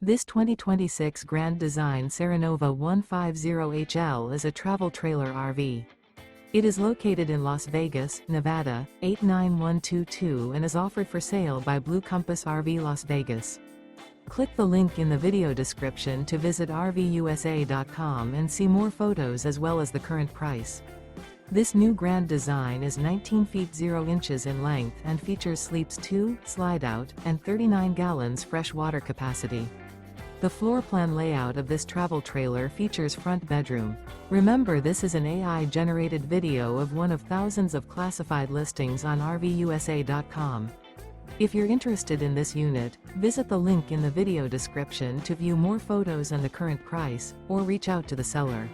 This 2026 Grand Design Serenova 150HL is a travel trailer RV. It is located in Las Vegas, Nevada, 89122 and is offered for sale by Blue Compass RV Las Vegas. Click the link in the video description to visit RVUSA.com and see more photos as well as the current price. This new Grand Design is 19 feet 0 inches in length and features sleeps 2, Slideout, and 39 gallons fresh water capacity. The floor plan layout of this travel trailer features front bedroom. Remember, this is an AI-generated video of one of thousands of classified listings on RVUSA.com. If you're interested in this unit, visit the link in the video description to view more photos and the current price, or reach out to the seller.